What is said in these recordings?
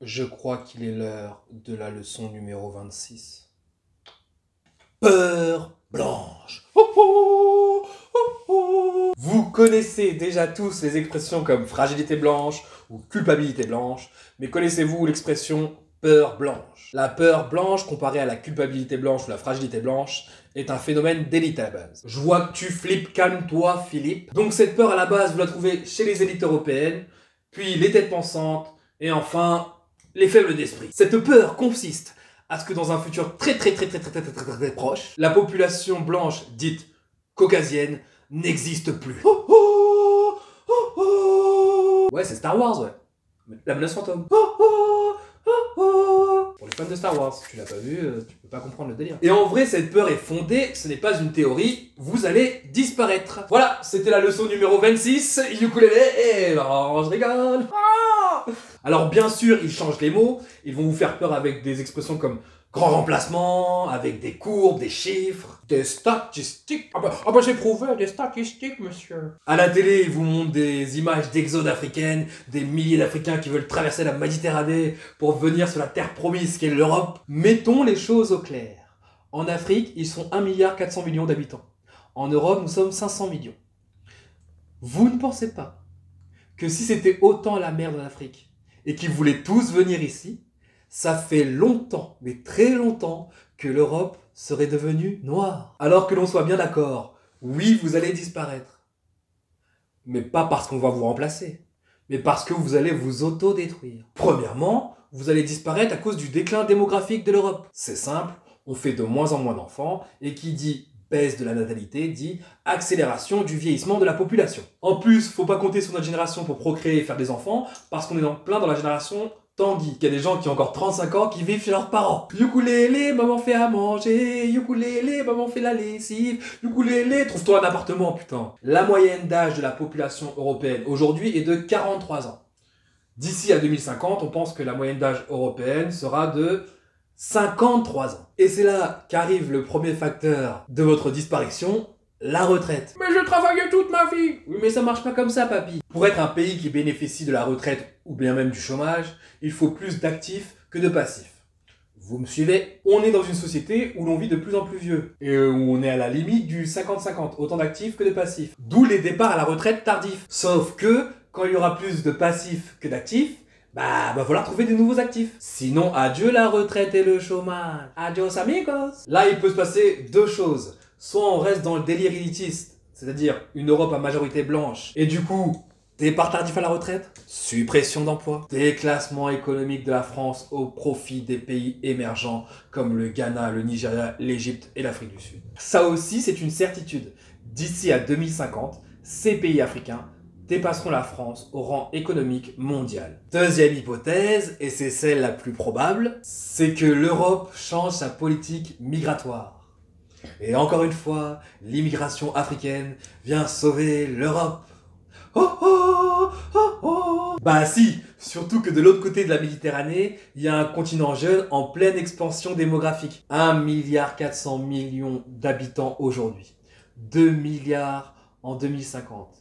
Je crois qu'il est l'heure de la leçon numéro 26. Peur blanche. Oh, oh, oh, oh. Vous connaissez déjà tous les expressions comme fragilité blanche ou culpabilité blanche, mais connaissez-vous l'expression peur blanche? La peur blanche, comparée à la culpabilité blanche ou la fragilité blanche, est un phénomène d'élite à la base. Je vois que tu flippes, calme-toi Philippe. Donc cette peur à la base, vous la trouvez chez les élites européennes, puis les têtes pensantes, et enfin les faibles d'esprit. Cette peur consiste à ce que dans un futur très proche, la population blanche dite caucasienne n'existe plus. Oh, oh, oh, oh. Ouais, c'est Star Wars, ouais. La menace fantôme. Oh, oh, oh, oh. Pour les fans de Star Wars, si tu l'as pas vu, tu peux pas comprendre le délire. Et en vrai, cette peur est fondée, ce n'est pas une théorie, vous allez disparaître. Voilà, c'était la leçon numéro 26, ukulélé, et non, je rigole. Alors bien sûr, ils changent les mots, ils vont vous faire peur avec des expressions comme grand remplacement, avec des courbes, des chiffres, des statistiques. Ah bah j'ai prouvé des statistiques, monsieur. À la télé, ils vous montrent des images d'exodes africaines, des milliers d'Africains qui veulent traverser la Méditerranée pour venir sur la terre promise qu'est l'Europe. Mettons les choses au clair. En Afrique, ils sont 1,4 milliard d'habitants. En Europe, nous sommes 500 millions. Vous ne pensez pas que si c'était autant la merde en Afrique, et qu'ils voulaient tous venir ici, ça fait longtemps, mais très longtemps, que l'Europe serait devenue noire. Alors que l'on soit bien d'accord, oui, vous allez disparaître. Mais pas parce qu'on va vous remplacer, mais parce que vous allez vous auto-détruire. Premièrement, vous allez disparaître à cause du déclin démographique de l'Europe. C'est simple, on fait de moins en moins d'enfants, et qui dit baisse de la natalité dit accélération du vieillissement de la population. En plus, faut pas compter sur notre génération pour procréer et faire des enfants, parce qu'on est plein dans la génération Tanguy. Il y a des gens qui ont encore 35 ans qui vivent chez leurs parents. Ukulélé, maman fait à manger, ukulélé, maman fait la lessive, ukulélé, trouve-toi un appartement, putain. La moyenne d'âge de la population européenne aujourd'hui est de 43 ans. D'ici à 2050, on pense que la moyenne d'âge européenne sera de 53 ans. Et c'est là qu'arrive le premier facteur de votre disparition, la retraite. Mais je travaillais toute ma vie. Oui, mais ça marche pas comme ça, papy. Pour être un pays qui bénéficie de la retraite ou bien même du chômage, il faut plus d'actifs que de passifs. Vous me suivez? On est dans une société où l'on vit de plus en plus vieux et où on est à la limite du 50-50, autant d'actifs que de passifs. D'où les départs à la retraite tardifs. Sauf que, quand il y aura plus de passifs que d'actifs, va falloir trouver des nouveaux actifs. Sinon, adieu la retraite et le chômage. Adios amigos. Là, il peut se passer deux choses. Soit on reste dans le délire élitiste, c'est-à-dire une Europe à majorité blanche, et du coup, départ tardif à la retraite, suppression d'emplois, déclassement économique de la France au profit des pays émergents comme le Ghana, le Nigeria, l'Égypte et l'Afrique du Sud. Ça aussi, c'est une certitude. D'ici à 2050, ces pays africains dépasseront la France au rang économique mondial. Deuxième hypothèse, et c'est celle la plus probable, c'est que l'Europe change sa politique migratoire. Et encore une fois, l'immigration africaine vient sauver l'Europe. Oh oh oh oh. Bah si, surtout que de l'autre côté de la Méditerranée, il y a un continent jeune en pleine expansion démographique. 1,4 milliard d'habitants aujourd'hui. 2 milliards en 2050.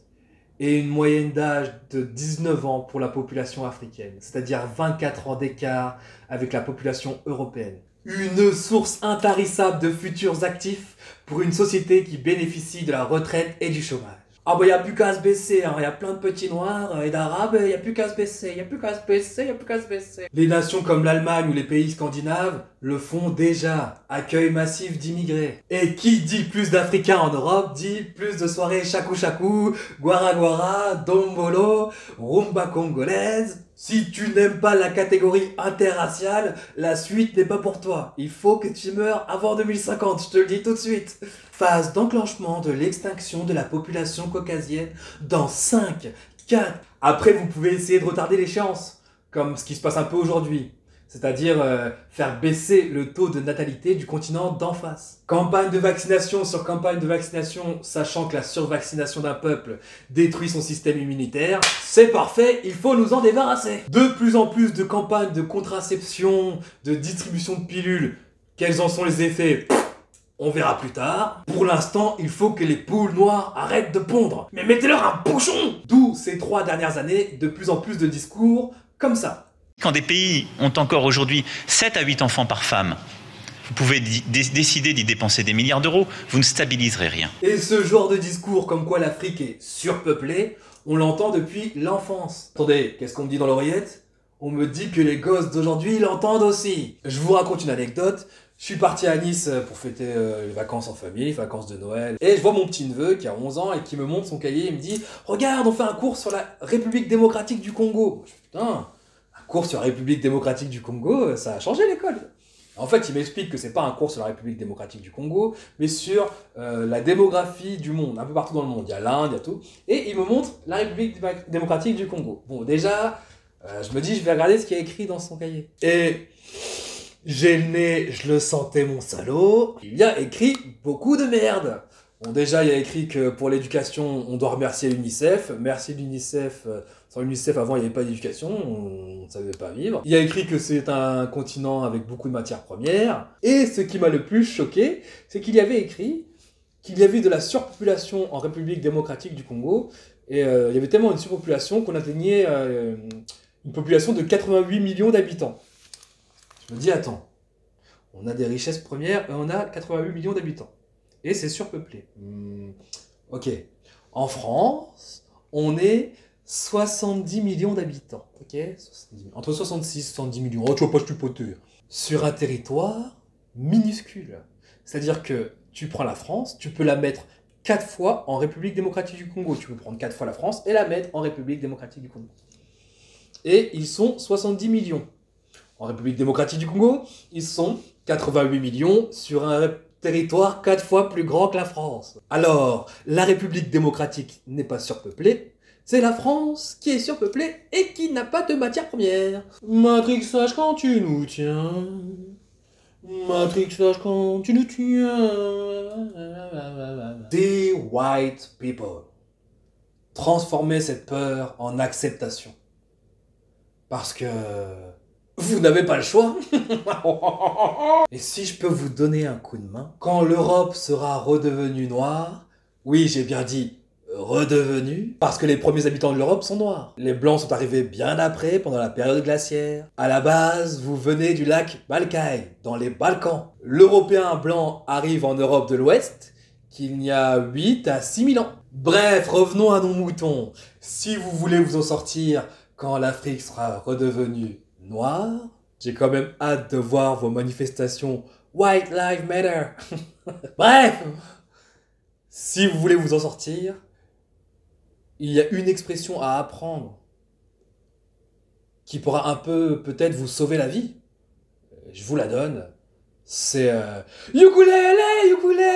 Et une moyenne d'âge de 19 ans pour la population africaine, c'est-à-dire 24 ans d'écart avec la population européenne. Une source intarissable de futurs actifs pour une société qui bénéficie de la retraite et du chômage. Ah bah y a plus qu'à se baisser, hein. Y a plein de petits noirs et d'arabes, y a plus qu'à se baisser, y a plus qu'à se baisser, y a plus qu'à se baisser. Les nations comme l'Allemagne ou les pays scandinaves le font déjà, accueil massif d'immigrés. Et qui dit plus d'Africains en Europe dit plus de soirées chakou chakou, guara guara, dombolo, rumba congolaise. Si tu n'aimes pas la catégorie interraciale, la suite n'est pas pour toi. Il faut que tu meurs avant 2050, je te le dis tout de suite. Phase d'enclenchement de l'extinction de la population caucasienne dans 5, 4... Après, vous pouvez essayer de retarder l'échéance, comme ce qui se passe un peu aujourd'hui. C'est-à-dire faire baisser le taux de natalité du continent d'en face. Campagne de vaccination sur campagne de vaccination, sachant que la survaccination d'un peuple détruit son système immunitaire. C'est parfait, il faut nous en débarrasser. De plus en plus de campagnes de contraception, de distribution de pilules. Quels en sont les effets ? On verra plus tard. Pour l'instant, il faut que les poules noires arrêtent de pondre. Mais mettez-leur un bouchon ! D'où ces 3 dernières années, de plus en plus de discours comme ça. Quand des pays ont encore aujourd'hui 7 à 8 enfants par femme, vous pouvez décider d'y dépenser des milliards d'euros, vous ne stabiliserez rien. Et ce genre de discours comme quoi l'Afrique est surpeuplée, on l'entend depuis l'enfance. Attendez, qu'est-ce qu'on me dit dans l'oreillette? On me dit que les gosses d'aujourd'hui l'entendent aussi. Je vous raconte une anecdote. Je suis parti à Nice pour fêter les vacances en famille, les vacances de Noël. Et je vois mon petit-neveu qui a 11 ans et qui me montre son cahier. Il me dit « Regarde, on fait un cours sur la République démocratique du Congo. » Je dis « Putain, un cours sur la République démocratique du Congo, ça a changé l'école. » En fait, il m'explique que c'est pas un cours sur la République démocratique du Congo, mais sur la démographie du monde, un peu partout dans le monde. Il y a l'Inde, il y a tout. Et il me montre la République démocratique du Congo. Bon, déjà, je me dis, je vais regarder ce qui est écrit dans son cahier. Et j'ai le nez, je le sentais, mon salaud. Il y a écrit beaucoup de merde. Bon, déjà, il y a écrit que pour l'éducation, on doit remercier l'UNICEF. Merci l'UNICEF. Sans l'UNICEF, avant, il n'y avait pas d'éducation. On ne savait pas vivre. Il y a écrit que c'est un continent avec beaucoup de matières premières. Et ce qui m'a le plus choqué, c'est qu'il y avait écrit qu'il y avait de la surpopulation en République démocratique du Congo. Et il y avait tellement une surpopulation qu'on atteignait une population de 88 millions d'habitants. Je me dis, attends, on a des richesses premières et on a 88 millions d'habitants. Et c'est surpeuplé. Ok. En France, on est 70 millions d'habitants. Ok, entre 66 et 70 millions. Oh, tu vois pas, je suis poté. Sur un territoire minuscule. C'est-à-dire que tu prends la France, tu peux la mettre 4 fois en République démocratique du Congo. Tu peux prendre 4 fois la France et la mettre en République démocratique du Congo. Et ils sont 70 millions. En République démocratique du Congo, ils sont 88 millions sur un territoire 4 fois plus grand que la France. Alors, la République démocratique n'est pas surpeuplée, c'est la France qui est surpeuplée et qui n'a pas de matière première. Matrixage quand tu nous tiens. Matrixage quand tu nous tiens. Des white people. Transformez cette peur en acceptation. Parce que vous n'avez pas le choix. Et si je peux vous donner un coup de main, quand l'Europe sera redevenue noire, oui, j'ai bien dit redevenue, parce que les premiers habitants de l'Europe sont noirs. Les Blancs sont arrivés bien après, pendant la période glaciaire. À la base, vous venez du lac Balkaï, dans les Balkans. L'Européen blanc arrive en Europe de l'Ouest, qu'il y a 8 à 6 000 ans. Bref, revenons à nos moutons. Si vous voulez vous en sortir quand l'Afrique sera redevenue noire, j'ai quand même hâte de voir vos manifestations White Lives Matter. Bref, si vous voulez vous en sortir, il y a une expression à apprendre qui pourra un peu peut-être vous sauver la vie. Je vous la donne. C'est ukulélé, ukulélé.